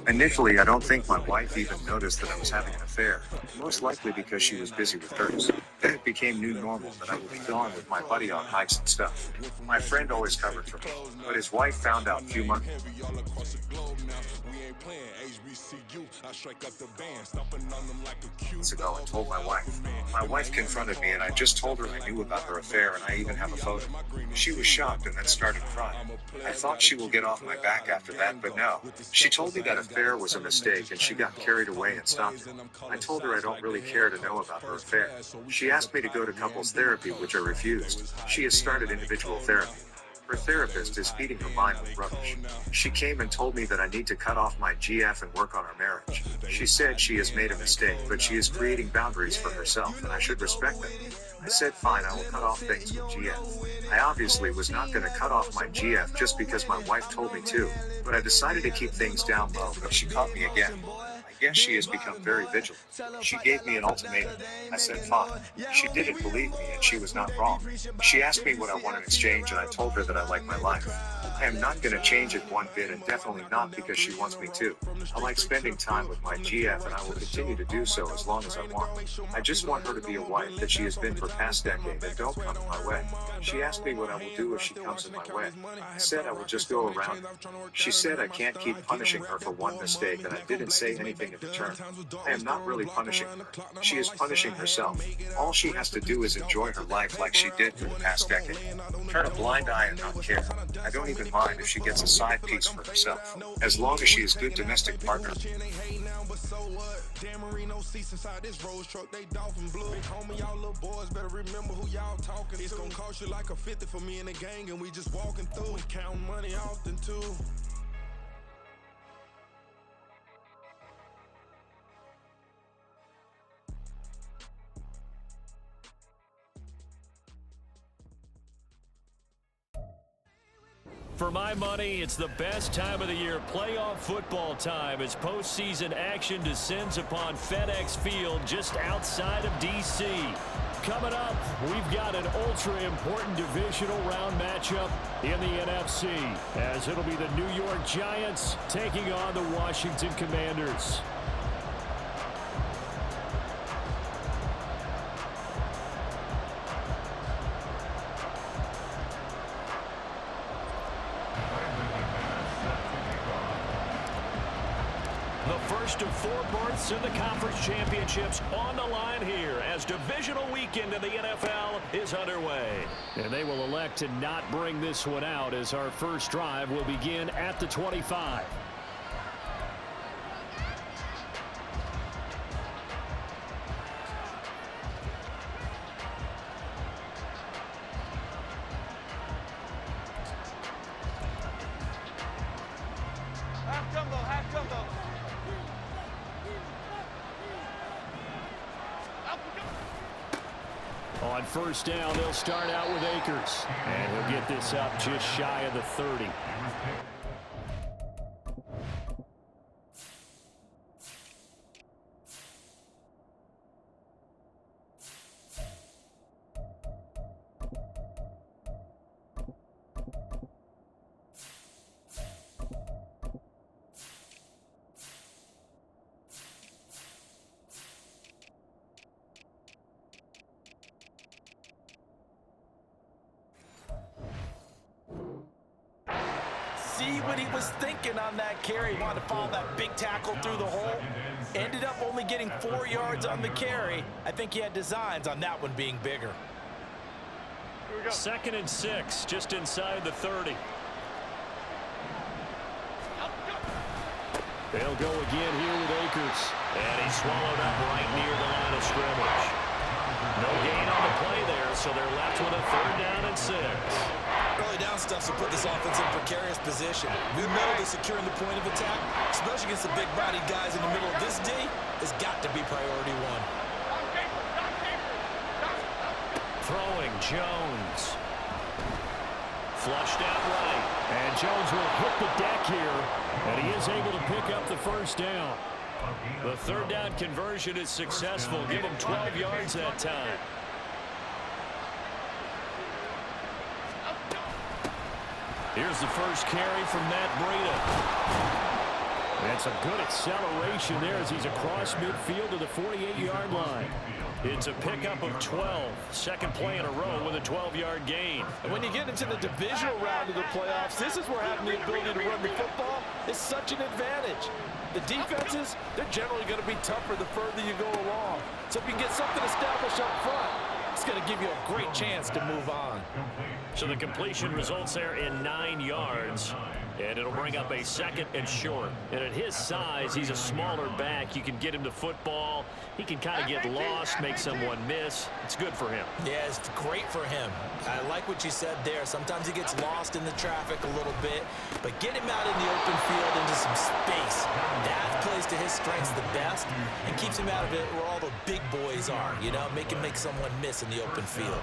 Initially, I don't think my wife even noticed that I was having an affair, most likely because she was busy with hers. Then it became new normal that I would be gone with my buddy on hikes and stuff. My friend always covered for me, but his wife found out a few months ago and told my wife. My wife confronted me and I just told her I knew about her affair and I even have a photo. She was shocked and then started crying. I thought she will get off my back after that, but no. She told me that affair was a mistake and she got carried away and stopped it. I told her I don't really care to know about her affair. She asked me to go to couples therapy, which I refused. She has started individual therapy. Her therapist is feeding her mind with rubbish. She came and told me that I need to cut off my GF and work on our marriage. She said she has made a mistake, but she is creating boundaries for herself and I should respect them. I said fine, I will cut off things with GF. I obviously was not going to cut off my GF just because my wife told me to, but I decided to keep things down low, but she caught me again. I guess she has become very vigilant. She gave me an ultimatum. I said fine. She didn't believe me and she was not wrong. She asked me what I want in exchange and I told her that I like my life. I am not going to change it one bit and definitely not because she wants me to. I like spending time with my GF and I will continue to do so as long as I want. I just want her to be a wife that she has been for past decade and don't come in my way. She asked me what I will do if she comes in my way. I said I will just go around her. She said I can't keep punishing her for one mistake and I didn't say anything in return. I am not really punishing her. She is punishing herself. All she has to do is enjoy her life like she did for the past decade. Turn a blind eye and not care. I don't even mind if she gets a side piece for herself, as long as she is good domestic partner. It's gonna cost you like a 50 for me and the gang, and we just walking through and counting money often too. For my money, it's the best time of the year, playoff football time, as postseason action descends upon FedEx Field just outside of D.C. Coming up, we've got an ultra-important divisional round matchup in the NFC, as it'll be the New York Giants taking on the Washington Commanders. The first of 4 berths in the conference championships on the line here as divisional weekend in the NFL is underway. And they will elect to not bring this one out as our first drive will begin at the 25. On first down, they'll start out with Akers. And he'll get this up just shy of the 30. See what he was thinking on that carry. He wanted to follow that big tackle through the hole. Ended up only getting 4 yards on the carry. I think he had designs on that one being bigger. 2nd and 6, just inside the 30. They'll go again here with Akers. And he's swallowed up right near the line of scrimmage. No gain on the play there, so they're left with a 3rd down and 6. Early down stuff's to put this offense in precarious position. We know that securing the point of attack, especially against the big-bodied guys in the middle of this D, has got to be priority 1. Throwing Jones. Flushed out right. And Jones will hit the deck here. And he is able to pick up the first down. The 3rd down conversion is successful. Give him 12 yards that time. Here's the first carry from Matt Breida. And some good acceleration there as he's across midfield to the 48-yard line. It's a pickup of 12. Second play in a row with a 12-yard gain. And when you get into the divisional round of the playoffs, this is where having the ability to run the football is such an advantage. The defenses, they're generally going to be tougher the further you go along. So if you get something established up front, it's going to give you a great chance to move on. So the completion results there in 9 yards. And it'll bring up a second and short. And at his size, he's a smaller back. You can get him to football. He can kind of get lost, make someone miss. It's good for him. Yeah, it's great for him. I like what you said there. Sometimes he gets lost in the traffic a little bit. But get him out in the open field into some space. That plays to his strengths the best and keeps him out of it where all the big boys are. You know, make him make someone miss in the open field.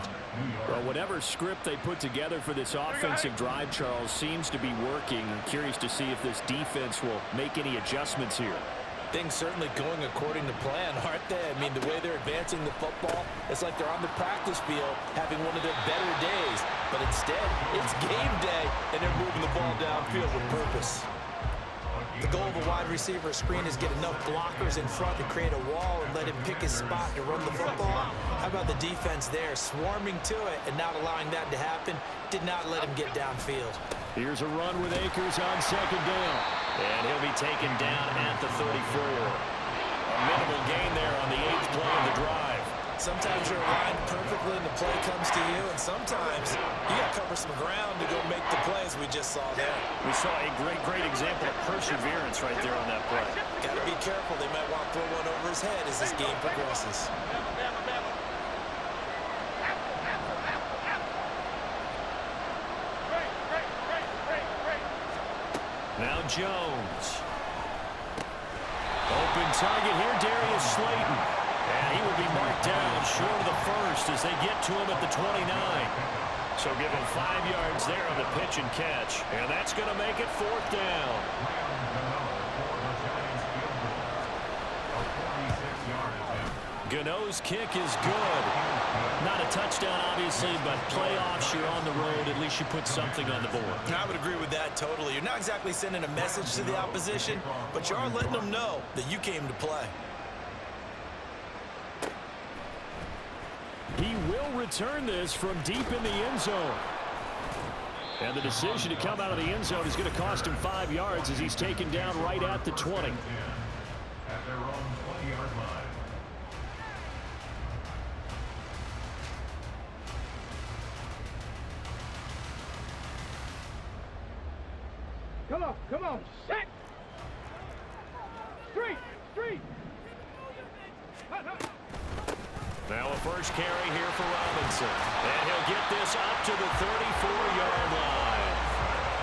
Well, whatever script they put together for this offensive drive, Charles, seems to be working. I'm curious to see if this defense will make any adjustments here. Things certainly going according to plan, aren't they? I mean, the way they're advancing the football, it's like they're on the practice field having one of their better days. But instead, it's game day, and they're moving the ball downfield with purpose. The goal of a wide receiver screen is get enough blockers in front to create a wall and let him pick his spot to run the football. How about the defense there, swarming to it and not allowing that to happen? Did not let him get downfield. Here's a run with Akers on second down. And he'll be taken down at the 34. A minimal gain there on the 8th play of the drive. Sometimes you're aligned perfectly and the play comes to you, and sometimes you got to cover some ground to go make the plays we just saw there. We saw a great example of perseverance right there on that play. Got to be careful. They might want to throw one over his head as this game progresses. Now Jones. Open target here, Darius Slayton. And he will be marked down short of the first as they get to him at the 29. So give him 5 yards there on the pitch and catch. And that's going to make it 4th down. Gano's kick is good. Not a touchdown, obviously, but playoffs, you're on the road. At least you put something on the board. I would agree with that totally. You're not exactly sending a message to the opposition, but you are letting them know that you came to play. He will return this from deep in the end zone. And the decision to come out of the end zone is going to cost him 5 yards as he's taken down right at the 20. At their own 20-yard line. Come on, set! Straight! Now a first carry here for Robinson. And he'll get this up to the 34-yard line.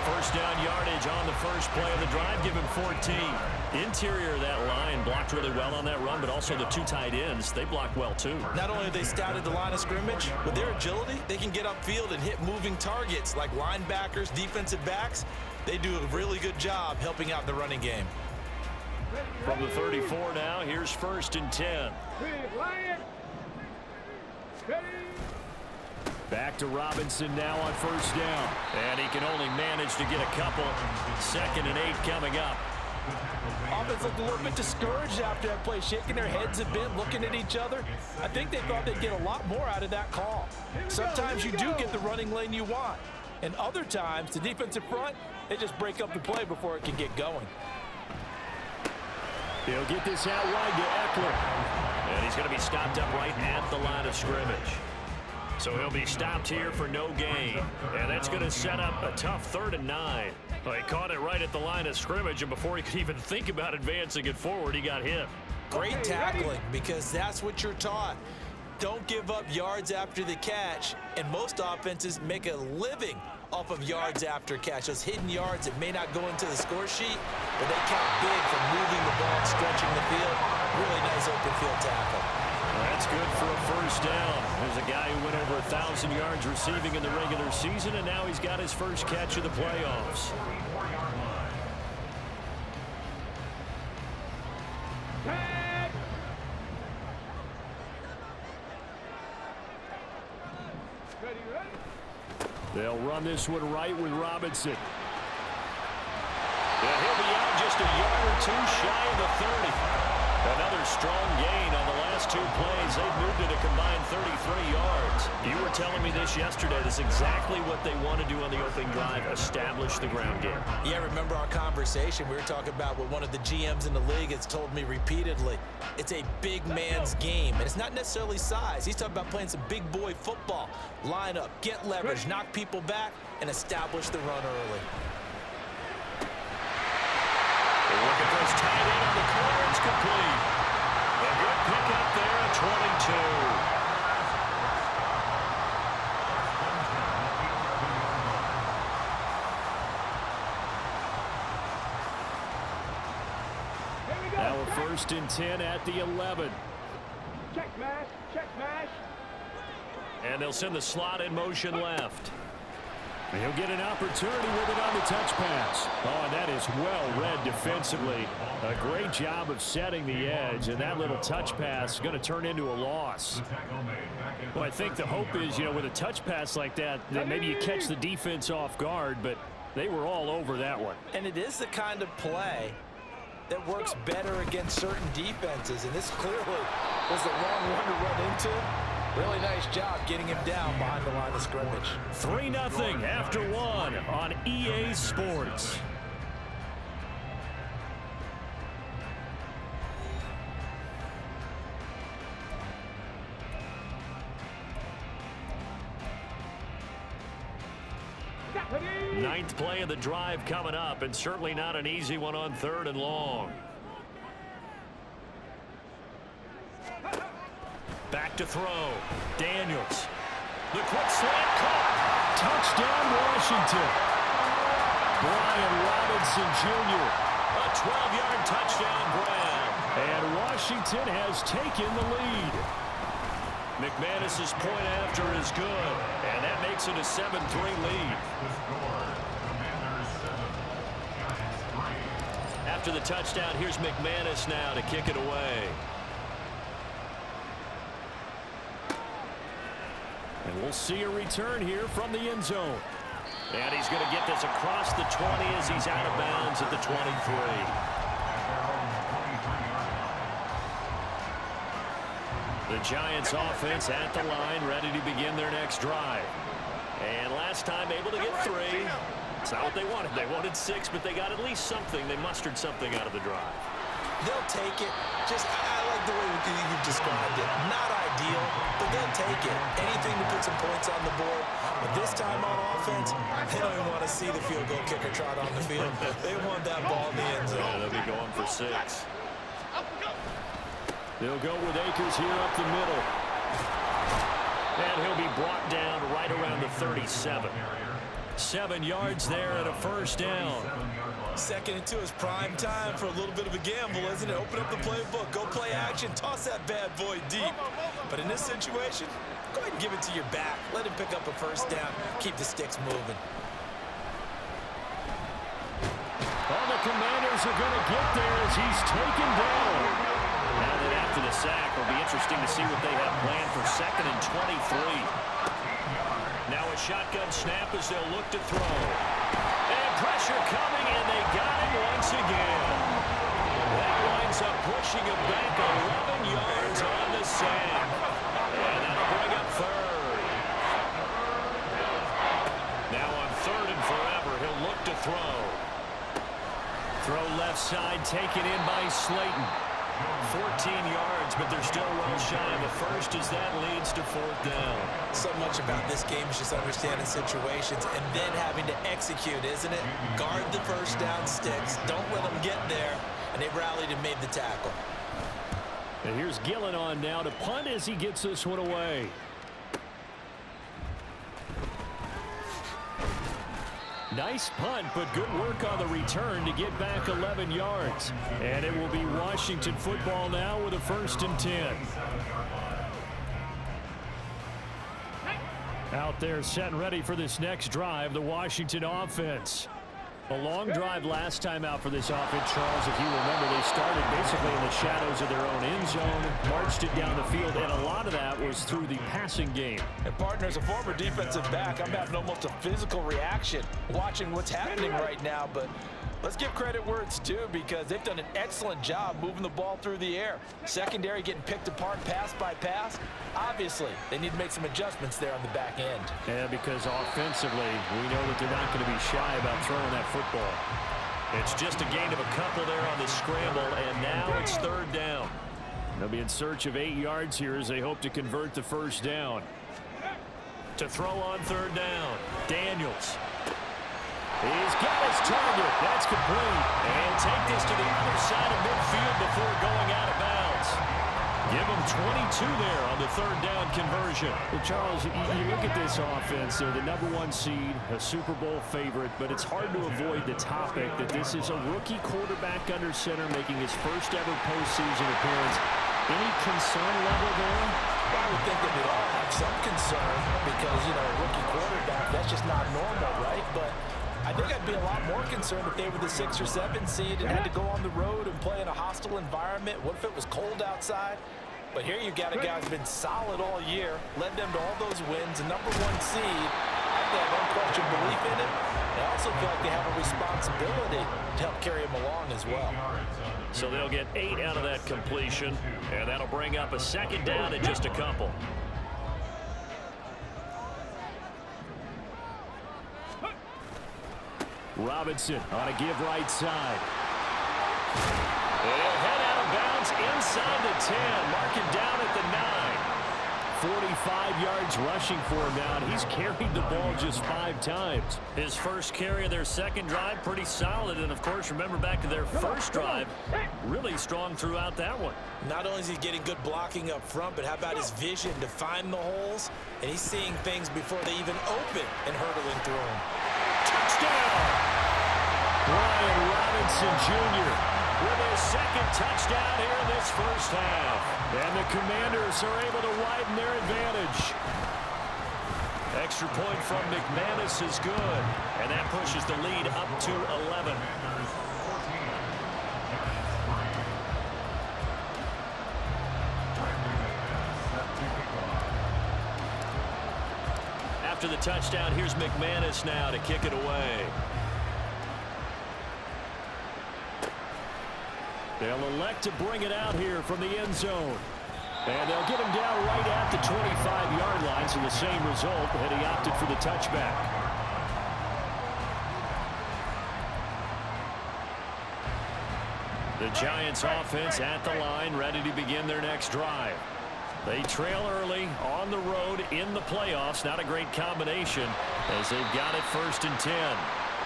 First down yardage on the first play of the drive, give him 14. Interior of that line blocked really well on that run, but also the 2 tight ends, they blocked well too. Not only have they scouted the line of scrimmage, with their agility, they can get upfield and hit moving targets like linebackers, defensive backs. They do a really good job helping out the running game. From the 34 now, here's 1st and 10. Back to Robinson now on first down. And he can only manage to get a couple. 2nd and 8 coming up. Offense looked a little bit discouraged after that play, shaking their heads a bit, looking at each other. I think they thought they'd get a lot more out of that call. Sometimes you do get the running lane you want. And other times, the defensive front, they just break up the play before it can get going. He'll get this out wide to Eckler. And he's going to be stopped up right at the line of scrimmage. So he'll be stopped here for no gain. And that's going to set up a tough 3rd and 9. Well, he caught it right at the line of scrimmage, and before he could even think about advancing it forward, he got hit. Great tackling, because that's what you're taught. Don't give up yards after the catch, and most offenses make a living off of yards after catch. Those hidden yards that may not go into the score sheet, but they count big for moving the ball and stretching the field. Really nice open field tackle. That's good for a first down. There's a guy who went over 1,000 yards receiving in the regular season, and now he's got his first catch of the playoffs. They'll run this one right with Robinson. And he'll be out just just a yard or two shy of the 30. Another strong gain on the last two plays. They've moved it a combined 33 yards. You were telling me this yesterday. That's exactly what they want to do on the opening drive, establish the ground game. Yeah, remember our conversation? We were talking about what one of the GMs in the league has told me repeatedly. It's a big man's game, and it's not necessarily size. He's talking about playing some big boy football. Line up, get leverage, knock people back, and establish the run early. Looking for his tight end on the corner. It's complete. A good pickup there at 22. Now a 1st and 10 at the 11. Check mash, check mash. And they'll send the slot in motion left. He'll get an opportunity with it on the touch pass. Oh, and that is well read defensively. A great job of setting the edge, and that little touch pass is going to turn into a loss. Well, I think the hope is, with a touch pass like that maybe you catch the defense off guard, but they were all over that one. And it is the kind of play that works better against certain defenses, and this clearly was the wrong one to run into. Really nice job getting him down behind the line of scrimmage. 3-0 after 1 on EA Sports. Ninth play of the drive coming up, and certainly not an easy one on 3rd and long. Back to throw. Daniels. The quick slant caught. Touchdown, Washington. Brian Robinson Jr. A 12-yard touchdown grab. And Washington has taken the lead. McManus's point after is good, and that makes it a 7-3 lead. After the touchdown, here's McManus now to kick it away. And we'll see a return here from the end zone. And he's going to get this across the 20 as he's out of bounds at the 23. The Giants offense at the line, ready to begin their next drive. And last time able to get 3. It's not what they wanted. They wanted 6, but they got at least something. They mustered something out of the drive. They'll take it. I like the way you've described it. Not ideal, but they'll take it. Anything to put some points on the board. But this time on offense, they don't even want to see the field goal kicker trot on the field. They want that ball in the end zone. Yeah, they'll be going for 6. They'll go with Akers here up the middle. And he'll be brought down right around the 37. 7 yards there and a 1st down. 2nd and 2 is prime time for a little bit of a gamble, isn't it? Open up the playbook, go play action, toss that bad boy deep. But in this situation, go ahead and give it to your back. Let him pick up a 1st down, keep the sticks moving. All the Commanders are going to get there as he's taken down. Now that after the sack, it'll be interesting to see what they have planned for 2nd and 23. Now a shotgun snap as they'll look to throw. And pressure coming, and they got him once again. That winds up pushing him back 11 yards on the sack. And that'll bring up 3rd. Now on 3rd and forever, he'll look to throw. Throw left side, taken in by Slayton. 14 yards, but they're still well shy of the 1st as that leads to 4th down. So much about this game is just understanding situations and then having to execute, isn't it? Guard the 1st down sticks. Don't let them get there. And they rallied and made the tackle. And here's Gillen on now to punt as he gets this one away. Nice punt, but good work on the return to get back 11 yards. And it will be Washington football now with a 1st and 10. Out there set and ready for this next drive, the Washington offense. A long drive last time out for this offense, Charles. If you remember, they started basically in the shadows of their own end zone, marched it down the field, and a lot of that was through the passing game. And partner, as a former defensive back, I'm having almost a physical reaction watching what's happening right now, but Let's give credit where it's due because they've done an excellent job moving the ball through the air. Secondary getting picked apart pass by pass. Obviously, they need to make some adjustments there on the back end. Yeah, because offensively, we know that they're not going to be shy about throwing that football. It's just a gain of a couple there on the scramble, and now it's third down. They'll be in search of 8 yards here as they hope to convert the first down. To throw on third down, Daniels. He's got his target. That's complete. And take this to the other side of midfield before going out of bounds. Give them 22 there on the third down conversion. Well, Charles, you look at this offense. They're the #1 seed, a Super Bowl favorite, but it's hard to avoid the topic that this is a rookie quarterback under center making his first ever postseason appearance. Any concern level there? Well, I would think that we'd all have some concern because, you know, a rookie quarterback, that's just not normal, right? But I think I'd be a lot more concerned if they were the 6 or 7 seed and had to go on the road and play in a hostile environment. What if it was cold outside? But here you've got a guy who's been solid all year, led them to all those wins, a #1 seed. I think they have unquestioned belief in it. They also feel like they have a responsibility to help carry him along as well. So they'll get 8 out of that completion, and that'll bring up a second down and just a couple. Robinson on a give right side. He'll head out of bounds inside the 10. Mark it down at the 9. 45 yards rushing for him now, and he's carried the ball just 5 times. His first carry of their second drive, pretty solid. And, of course, remember back to their first drive, really strong throughout that one. Not only is he getting good blocking up front, but how about his vision to find the holes? And he's seeing things before they even open and hurdling through them. Touchdown! Brian Robinson Jr. with his second touchdown here in this first half. And the Commanders are able to widen their advantage. Extra point from McManus is good. And that pushes the lead up to 11. After the touchdown, here's McManus now to kick it away. They'll elect to bring it out here from the end zone. And they'll get him down right at the 25-yard line, so the same result, had he opted for the touchback. The Giants offense at the line, ready to begin their next drive. They trail early on the road in the playoffs. Not a great combination as they've got it 1st and 10.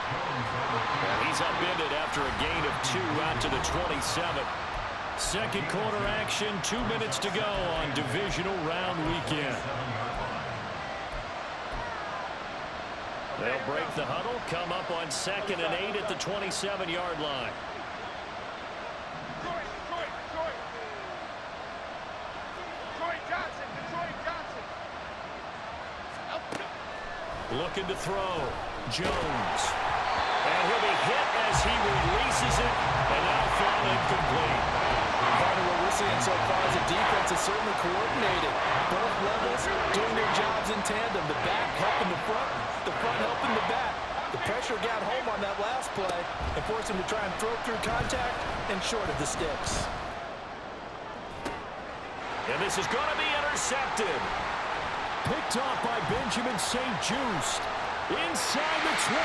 And he's upended after a gain of 2 out to the 27. Second quarter action, 2 minutes to go on divisional round weekend. They'll break the huddle, come up on 2nd and 8 at the 27-yard line. Looking to throw. Jones. And he'll be hit as he releases it. And now thrown incomplete. Part of what we're seeing so far is the defense is certainly coordinated. Both levels doing their jobs in tandem. The back helping the front helping the back. The pressure got home on that last play and forced him to try and throw through contact and short of the sticks. And this is going to be intercepted. Picked off by Benjamin St. Just. Inside the 20.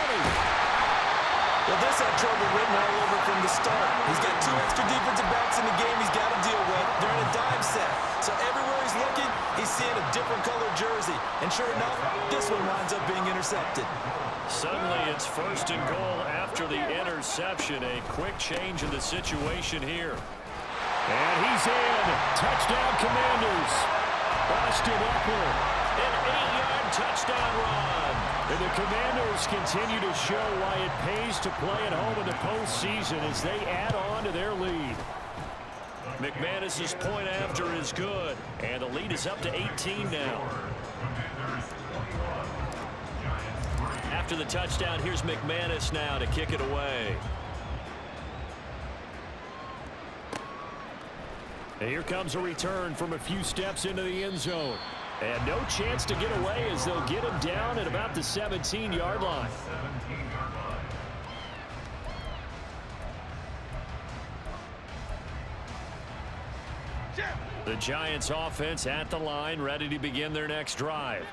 Well, this had trouble written all over from the start. He's got 2 extra defensive backs in the game he's got to deal with. They're in a dime set. So everywhere he's looking, he's seeing a different colored jersey. And sure enough, this one winds up being intercepted. Suddenly it's 1st and goal after the interception. A quick change in the situation here. And he's in. Touchdown, Commanders. Austin Eckler. An 8-yard touchdown run. And the Commanders continue to show why it pays to play at home in the postseason as they add on to their lead. McManus's point after is good. And the lead is up to 18 now. After the touchdown, here's McManus now to kick it away. And here comes a return from a few steps into the end zone. And no chance to get away as they'll get him down at about the 17-yard line. The Giants offense at the line, ready to begin their next drive.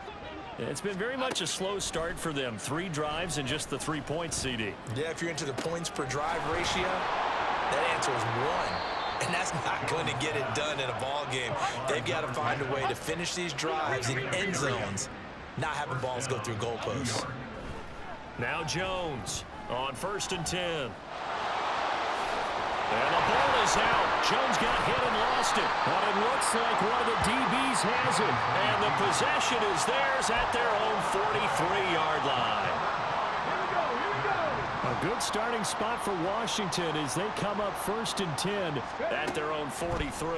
It's been very much a slow start for them. 3 drives and just the 3 points, CD. Yeah, if you're into the points per drive ratio, that answer is 1. And that's not going to get it done in a ball game. They've got to find a way to finish these drives in end zones, not having balls go through goalposts. Now Jones on 1st and 10. And the ball is out. Jones got hit and lost it. But it looks like one of the DBs has it. And the possession is theirs at their own 43-yard line. A good starting spot for Washington as they come up 1st and 10 at their own 43.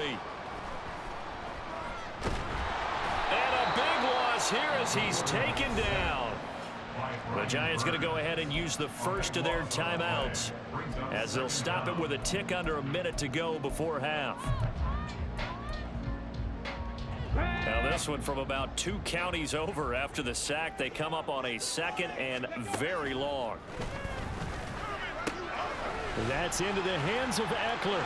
And a big loss here as he's taken down. The Giants going to go ahead and use the first of their timeouts as they'll stop it with a tick under a minute to go before half. Now this one from about 2 counties over after the sack. They come up on a 2nd and very long. That's into the hands of Eckler.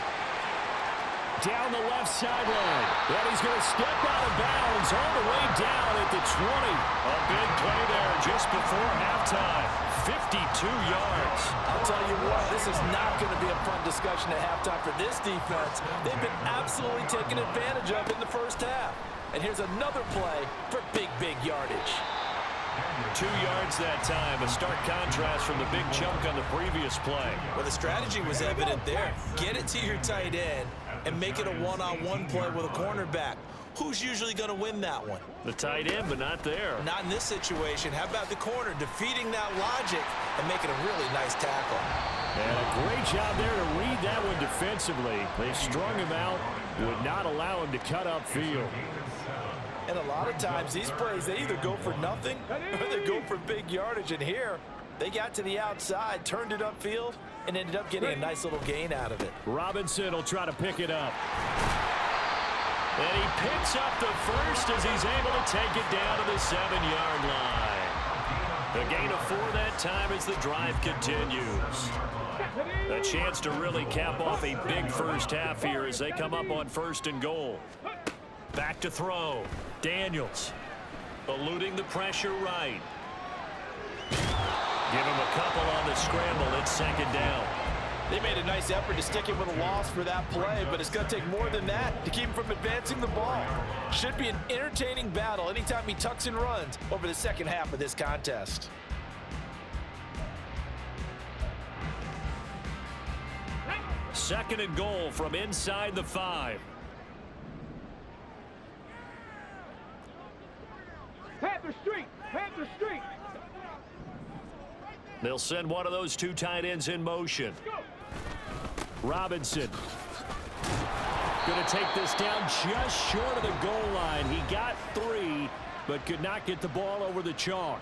Down the left sideline. And he's going to step out of bounds all the way down at the 20. A big play there just before halftime. 52 yards. I'll tell you what, this is not going to be a fun discussion at halftime for this defense. They've been absolutely taken advantage of in the first half. And here's another play for big yardage. 2 yards that time, a stark contrast from the big chunk on the previous play. Well, the strategy was evident there. Get it to your tight end and make it a one-on-one play with a cornerback. Who's usually going to win that one? The tight end, but not there. Not in this situation. How about the corner defeating that logic and making a really nice tackle? And a great job there to read that one defensively. They strung him out, would not allow him to cut upfield. And a lot of times these plays, they either go for nothing or they go for big yardage. And here, they got to the outside, turned it upfield, and ended up getting a nice little gain out of it. Robinson will try to pick it up. And he picks up the first as he's able to take it down to the 7-yard line. A gain of 4 that time as the drive continues. A chance to really cap off a big first half here as they come up on 1st and goal. Back to throw. Daniels eluding the pressure right. Give him a couple on the scramble. It's 2nd down. They made a nice effort to stick him with a loss for that play, but it's going to take more than that to keep him from advancing the ball. Should be an entertaining battle anytime he tucks and runs over the second half of this contest. Second and goal from inside the 5. Panther Street! Panther Street! They'll send one of those 2 tight ends in motion. Robinson going to take this down just short of the goal line. He got 3, but could not get the ball over the chalk.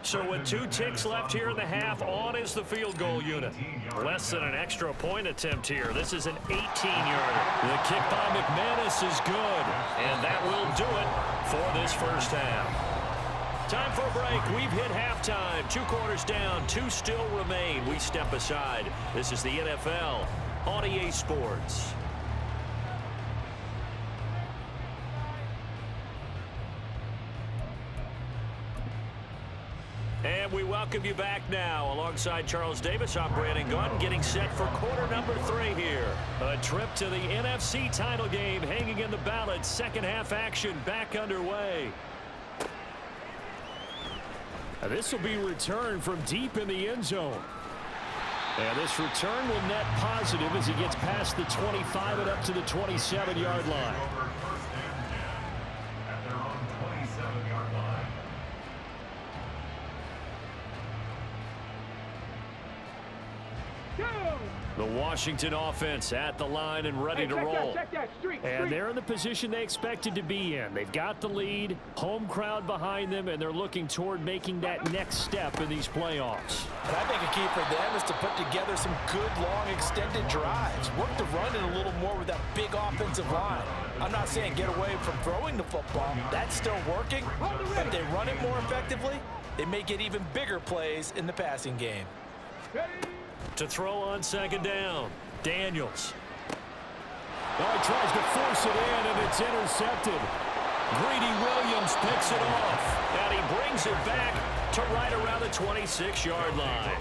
So with 2 ticks left here in the half, on is the field goal unit. Less than an extra point attempt here. This is an 18-yarder. The kick by McManus is good, and that will do it for this first half. Time for a break. We've hit halftime. 2 quarters down, 2 still remain. We step aside. This is the NFL on EA Sports. And we welcome you back now. Alongside Charles Davis, I'm Brandon Gunn, getting set for quarter number 3 here. A trip to the NFC title game hanging in the balance. Second half action back underway. This will be returned from deep in the end zone. And this return will net positive as he gets past the 25 and up to the 27-yard line. At their own 27-yard line. The Washington offense at the line and ready to roll. Check that. Street. And they're in the position they expected to be in. They've got the lead, home crowd behind them, and they're looking toward making that next step in these playoffs. And I think a key for them is to put together some good, long, extended drives. Work the run in a little more with that big offensive line. I'm not saying get away from throwing the football. That's still working. But if they run it more effectively, they may get even bigger plays in the passing game. To throw on 2nd down. Daniels. Oh, he tries to force it in, and it's intercepted. Greedy Williams picks it off, and he brings it back to right around the 26-yard line.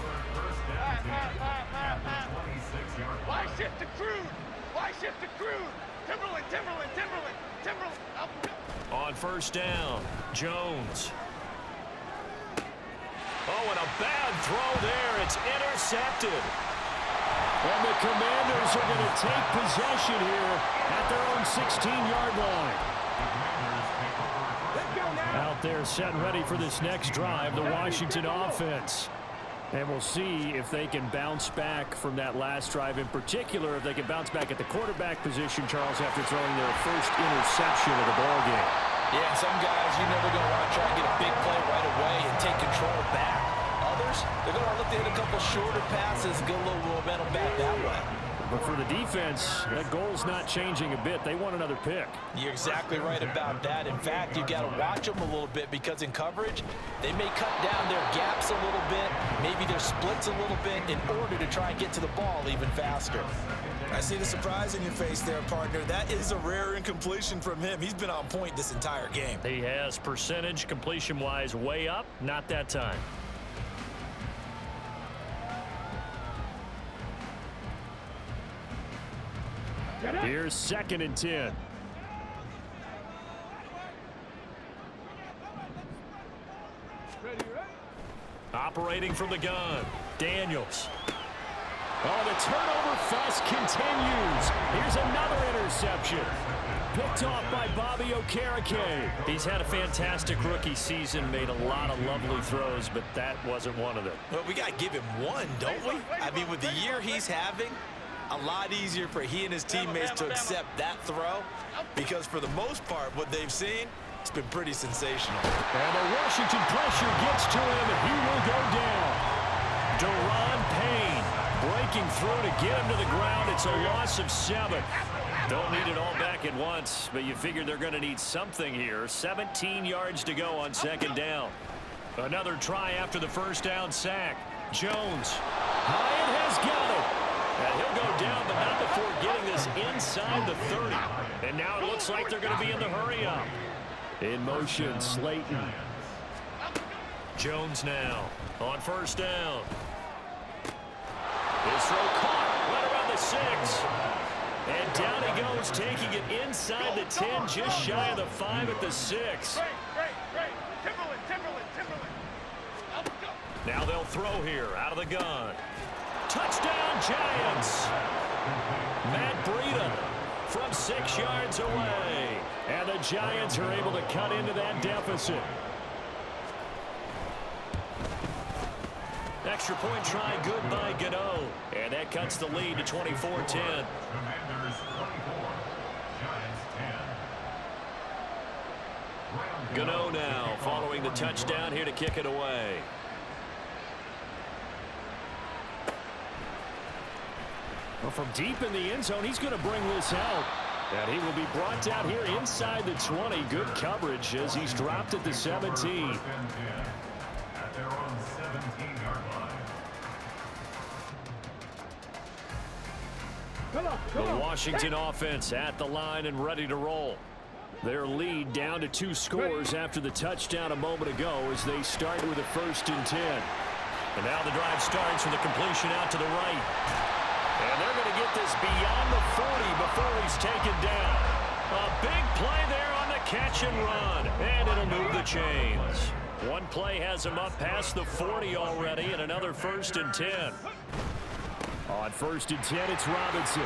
Why shift to Crude? Why shift to Crude? Timberland. Up. On first down, Jones. Oh, and a bad throw there. It's intercepted. And the Commanders are going to take possession here at their own 16-yard line. Out there set and ready for this next drive, the Washington offense. And we'll see if they can bounce back from that last drive, in particular if they can bounce back at the quarterback position, Charles, after throwing their first interception of the ballgame. Yeah, and some guys, you know, they're going to want to try and get a big play right away and take control back. Others, they're going to look to hit a couple shorter passes, get a little momentum back that way. But for the defense, that goal's not changing a bit. They want another pick. You're exactly right about that. In fact, you've got to watch them a little bit because in coverage, they may cut down their gaps a little bit, maybe their splits a little bit in order to try and get to the ball even faster. I see the surprise in your face there, partner. That is a rare incompletion from him. He's been on point this entire game. He has percentage completion-wise way up, not that time. Here's 2nd and 10. Operating from the gun, Daniels. Oh, the turnover fuss continues. Here's another interception. Picked off by Bobby Okereke. He's had a fantastic rookie season, made a lot of lovely throws, but that wasn't one of them. Well, we got to give him one, don't we? I mean, with the year he's having, a lot easier for he and his teammates to accept that throw because for the most part, what they've seen, it's been pretty sensational. And the Washington pressure gets to him, and he will go down. Deron Payne breaking through to get him to the ground. It's a loss of 7. Don't need it all back at once, but you figure they're going to need something here. 17 yards to go on 2nd down. Another try after the first down sack. Jones. Hyatt has got it. And he'll go down, but not before getting this inside the 30. And now it looks like they're going to be in the hurry-up. In motion, Slayton. Jones now on first down. His throw caught right around the 6. And down he goes, taking it inside the 10, just shy of the 5 at the 6. Timberland. Up, go. Now they'll throw here out of the gun. Touchdown, Giants! Matt Breida from 6 yards away. And the Giants are able to cut into that deficit. Extra point try, good by Gano. And that cuts the lead to 24-10. Commanders 24, Giants 10. Gano now following the touchdown here to kick it away. Well, from deep in the end zone, he's going to bring this out. And he will be brought down here inside the 20. Good coverage as he's dropped at the 17. At their own 17-yard line. The Washington offense at the line and ready to roll. Their lead down to 2 scores after the touchdown a moment ago as they start with a 1st and 10. And now the drive starts with a completion out to the right. And they're going to get this beyond the 40 before he's taken down. A big play there on the catch and run. And it'll move the chains. One play has him up past the 40 already, and another 1st and 10. On 1st and 10, it's Robinson.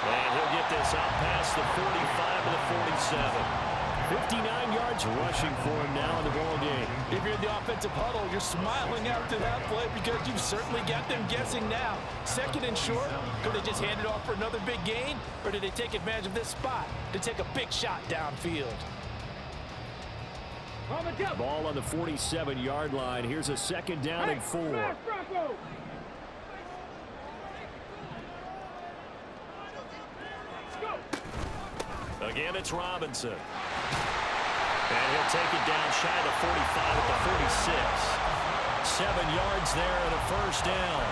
And he'll get this up past the 45 to the 47. 59 yards rushing for him now in the ball game. If you're in the offensive huddle, you're smiling after that play because you've certainly got them guessing now. 2nd and short, could they just hand it off for another big gain? Or did they take advantage of this spot to take a big shot downfield? Ball on the 47-yard line. Here's a 2nd down and 4. Again, it's Robinson. And he'll take it down shy of the 45 at the 46. 7 yards there and a 1st down.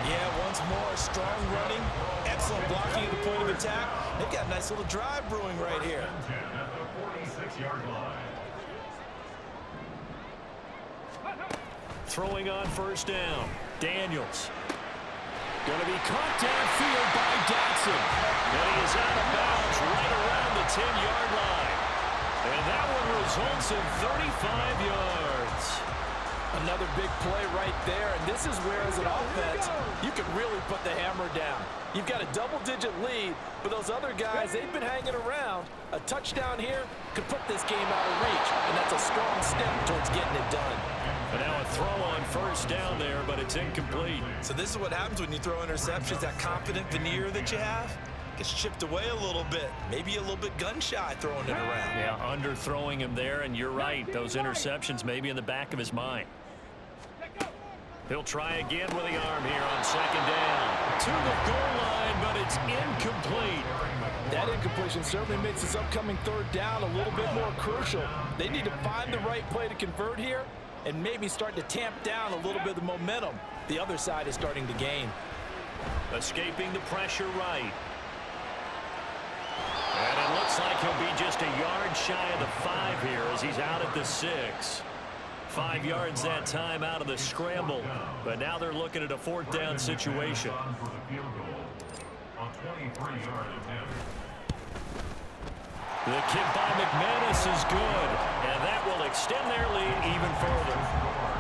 Yeah, once more, strong running, excellent blocking at the point of attack. They've got a nice little drive brewing right here. 10 at the 46-yard line. Throwing on first down. Daniels. Going to be caught downfield by Dotson. And he is out of bounds right around the 10-yard line. And that one results in 35 yards. Another big play right there, and this is where, as an offense, you can really put the hammer down. You've got a double-digit lead, but those other guys, they've been hanging around. A touchdown here could put this game out of reach, and that's a strong step towards getting it done. And now a throw on first down there, but it's incomplete. So this is what happens when you throw interceptions. That confident veneer that you have gets chipped away a little bit. Maybe a little bit gun-shy throwing it around. Yeah, underthrowing him there, and you're right. Those interceptions may be in the back of his mind. He'll try again with the arm here on second down. To the goal line, but it's incomplete. That incompletion certainly makes this upcoming third down a little bit more crucial. They need to find the right play to convert here and maybe start to tamp down a little bit of the momentum the other side is starting to gain. Escaping the pressure right. And it looks like he'll be just a yard shy of the 5 here as he's out at the 6. 5 yards that time out of the scramble, but now they're looking at a fourth down situation. For the field goal on 23-yard attempt. The kick by McManus is good, and that will extend their lead even further.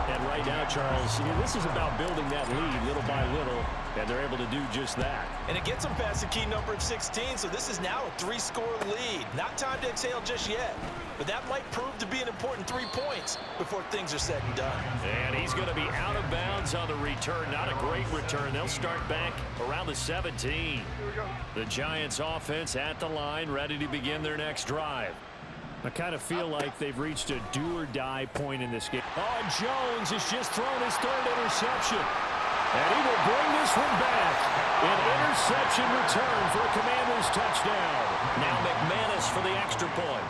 And right now, Charles, this is about building that lead little by little, and they're able to do just that. And it gets them past the key number of 16, so this is now a 3-score lead. Not time to exhale just yet, but that might prove to be an important 3 points before things are said and done. And he's going to be out of bounds on the return. Not a great return. They'll start back around the 17. The Giants offense at the line, ready to begin their next drive. I kind of feel like they've reached a do-or-die point in this game. Oh, Jones has just thrown his third interception. And he will bring this one back. An interception return for a Commanders touchdown. Now McManus for the extra point.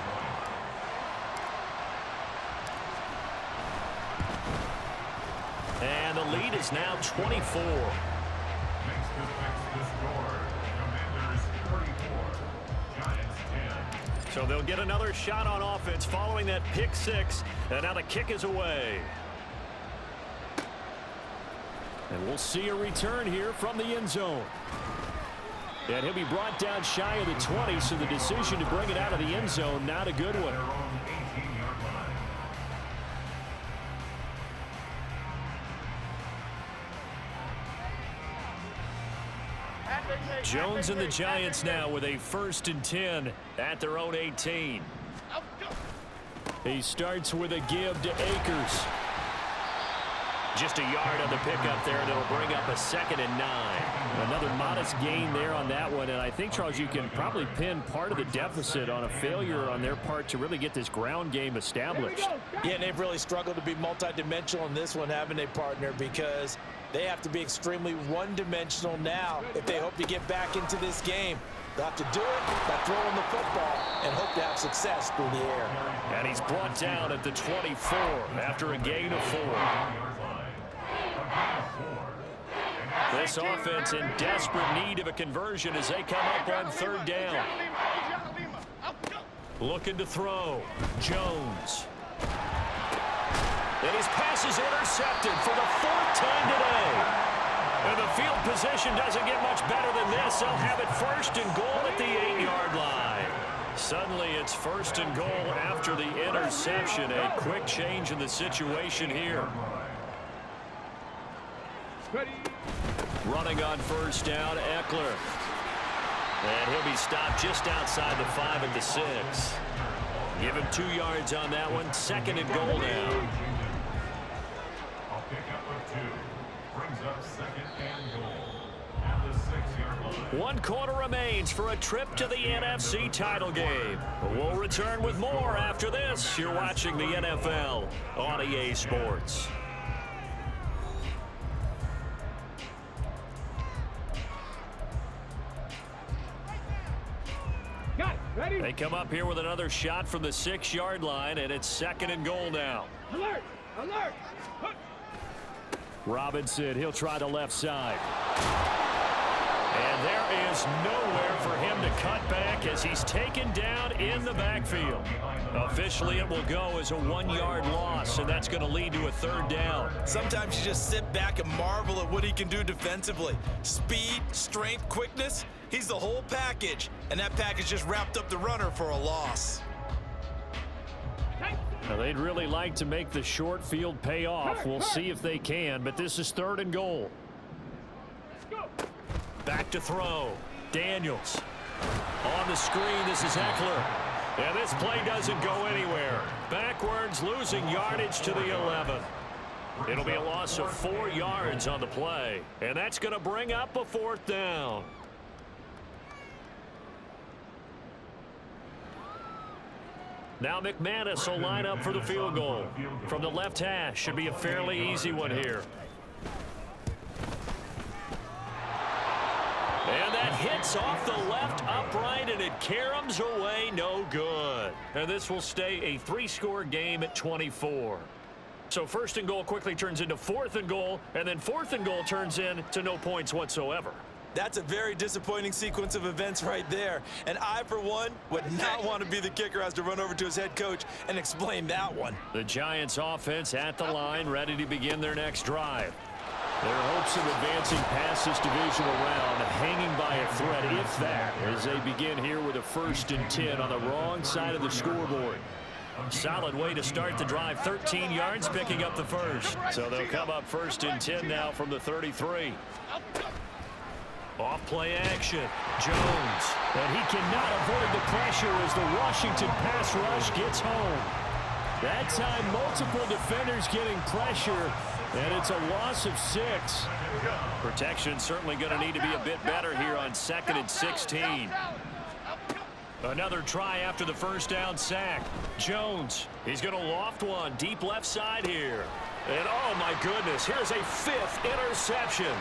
And the lead is now 24. Makes the score. Commanders 34, Giants 10. So they'll get another shot on offense following that pick 6. And now the kick is away. And we'll see a return here from the end zone. And he'll be brought down shy of the 20, so the decision to bring it out of the end zone, not a good one. Their own 18-yard line. Jones and the Giants now with a 1st and 10 at their own 18. He starts with a give to Akers. Just a yard on the pickup there, and it'll bring up a 2nd and 9. Another modest gain there on that one, and I think, Charles, you can probably pin part of the deficit on a failure on their part to really get this ground game established. Yeah, and they've really struggled to be multidimensional in this one, haven't they, partner? Because they have to be extremely one-dimensional now if they hope to get back into this game. They'll have to do it by throwing the football and hope to have success through the air. And he's brought down at the 24 after a gain of 4. This offense in desperate need of a conversion as they come up on 3rd down. Looking to throw. Jones. And his pass is intercepted for the 4th time today. And the field position doesn't get much better than this. They'll have it 1st and goal at the 8-yard line. Suddenly it's 1st and goal after the interception. A quick change in the situation here. Running on 1st down, Eckler. And he'll be stopped just outside the 5 at the 6. Give him 2 yards on that one. 2nd and goal now. I'll pick up with 2. Brings up 2nd and goal at the 6-yard line. 1 quarter remains for a trip to the NFC title game. We'll return with more after this. You're watching the NFL on EA Sports. They come up here with another shot from the 6-yard line, and it's 2nd and goal now. Alert! Alert! Robinson, he'll try the left side. Leaves nowhere for him to cut back as he's taken down in the backfield. Officially, it will go as a 1-yard loss, and that's going to lead to a 3rd down. Sometimes you just sit back and marvel at what he can do defensively. Speed, strength, quickness, he's the whole package, and that package just wrapped up the runner for a loss. Now, they'd really like to make the short field pay off. We'll see if they can, but this is 3rd and goal. Back to throw. Daniels. On the screen, this is Eckler. And this play doesn't go anywhere. Backwards, losing yardage to the 11. It'll be a loss of 4 yards on the play. And that's going to bring up a 4th down. Now McManus will line up for the field goal. From the left hash, should be a fairly easy one here. And that hits off the left upright, and it caroms away, no good. And this will stay a 3-score game at 24. So 1st and goal quickly turns into 4th and goal, and then 4th and goal turns into no points whatsoever. That's a very disappointing sequence of events right there. And I, for one, would not want to be the kicker who has to run over to his head coach and explain that one. The Giants offense at the line, ready to begin their next drive. Their hopes of advancing past this divisional round hanging by a thread, if that, as they begin here with a 1st and 10 on the wrong side of the scoreboard. Solid way to start the drive. 13 yards, picking up the 1st. So they'll come up 1st and 10 now from the 33. Off play action. Jones. And he cannot avoid the pressure as the Washington pass rush gets home. That time, multiple defenders getting pressure, and it's a loss of 6. Protection certainly going to need to be a bit better here on 2nd and 16. Another try after the 1st down sack. Jones, he's going to loft one deep left side here. And oh my goodness, here's a 5th interception.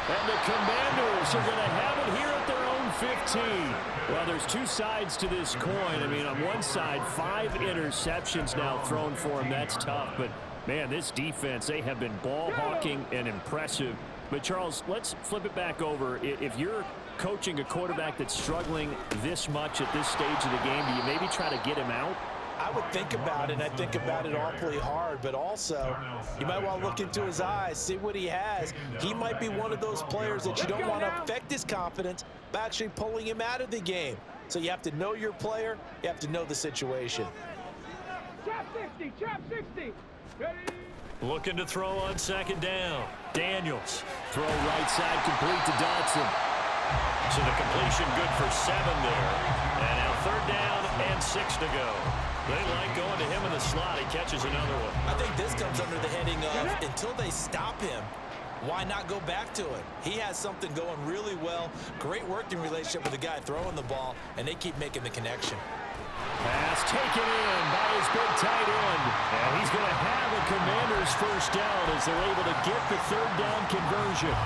And the Commanders are going to have it here at their own 15. Well, there's 2 sides to this coin. I mean, on one side, 5 interceptions now thrown for him. That's tough. But, man, this defense, they have been ball hawking and impressive. But, Charles, let's flip it back over. If you're coaching a quarterback that's struggling this much at this stage of the game, do you maybe try to get him out? I would think about it, and I think about it awfully hard, but also you might want to look into his eyes, see what he has. He might be one of those players that you don't want to affect his confidence by actually pulling him out of the game. So you have to know your player, you have to know the situation. Trap 60, trap 60. Ready? Looking to throw on 2nd down. Daniels. Throw right side, complete to Dodson. So the completion good for 7 there. And now 3rd down and 6 to go. They like going to him in the slot. He catches another one. I think this comes under the heading of until they stop him, why not go back to it? He has something going really well. Great working relationship with the guy throwing the ball, and they keep making the connection. Pass taken in by his big tight end. And he's going to have a Commanders 1st down as they're able to get the 3rd down conversion.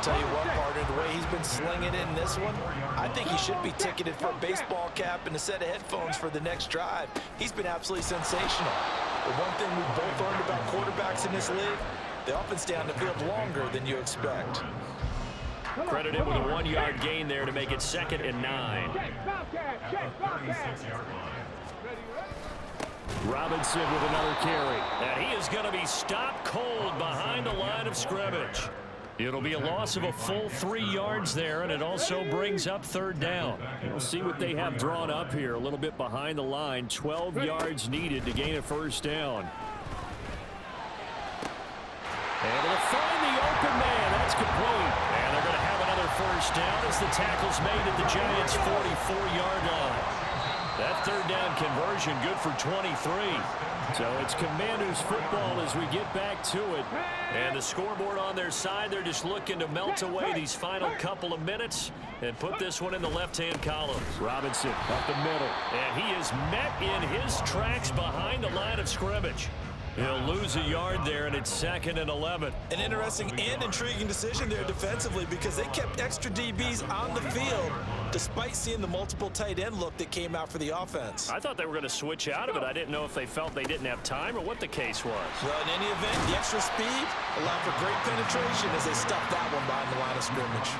Tell you what, partner, the way he's been slinging in this one, I think he should be ticketed for a baseball cap and a set of headphones for the next drive. He's been absolutely sensational. The one thing we've both learned about quarterbacks in this league, they often stay on the field longer than you expect. Credited with a 1-yard gain there to make it 2nd and 9. Robinson with another carry. And he is going to be stopped cold behind the line of scrimmage. It'll be a loss of a full 3 yards there, and it also brings up 3rd down. We'll see what they have drawn up here. A little bit behind the line. 12 yards needed to gain a 1st down. Able to find the open man. That's complete. And they're going to have another 1st down as the tackle's made at the Giants' 44-yard line. That 3rd down conversion good for 23. So it's Commanders football as we get back to it. And the scoreboard on their side, they're just looking to melt away these final couple of minutes and put this one in the left-hand column. Robinson up the middle. And he is met in his tracks behind the line of scrimmage. He'll lose a yard there, and it's 2nd and 11. An interesting and intriguing decision there defensively because they kept extra DBs on the field despite seeing the multiple tight end look that came out for the offense. I thought they were going to switch out of it. I didn't know if they felt they didn't have time or what the case was. Well, in any event, the extra speed allowed for great penetration as they stuffed that one behind the line of of scrimmage.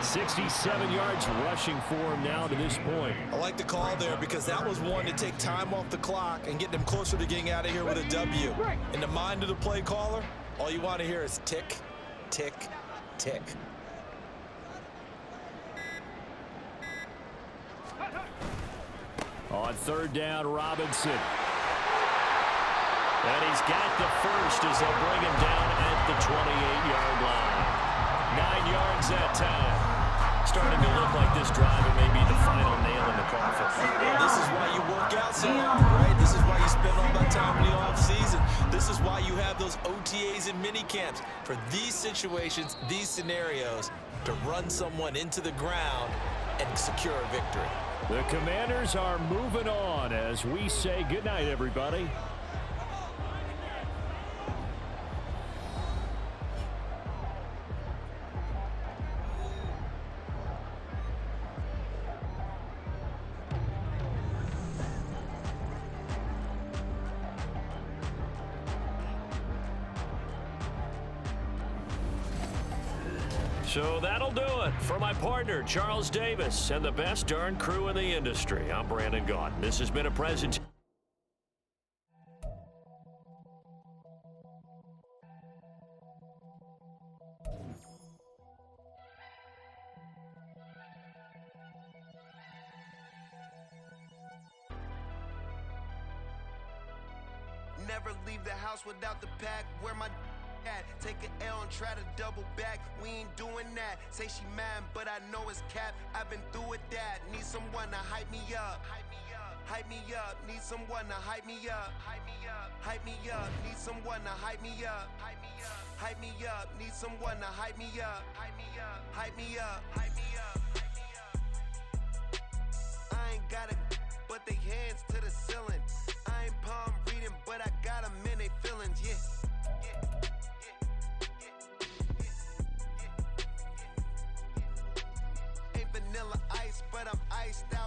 67 yards rushing for him now to this point. I like the call there because that was one to take time off the clock and get them closer to getting out of here with a W. In the mind of the play caller, all you want to hear is tick, tick, tick. On third down, Robinson. And he's got the first as they'll bring him down at the 28-yard line. 9 yards that time. Starting to look like this drive may be the final nail in the coffin. This is why you work out so long, right? This is why you spend all that time in the offseason. This is why you have those OTAs and mini camps for these situations, these scenarios, to run someone into the ground and secure a victory. The Commanders are moving on as we say goodnight, everybody. So that'll do it for my partner, Charles Davis, and the best darn crew in the industry. I'm Brandon Gaudin. This has been a presentation. Never leave the house without the pack. Where my at? Take an L and try to double back. We ain't doing that. Say she mad, but I know it's cap. I've been through with that. Need someone to hype me up. Hype me up. Hype me up. Need someone to hype me up. Hype me up. Hype me up. Need someone to hype me up. Hype me up. Hype me up. Need someone to hype me up. Hype me up. Hype me up. Hype me up. Hype me up. I ain't got it, but they hands to the ceiling. I ain't palm reading, but I got them in they feelings. Yeah. Vanilla ice, but I'm iced out.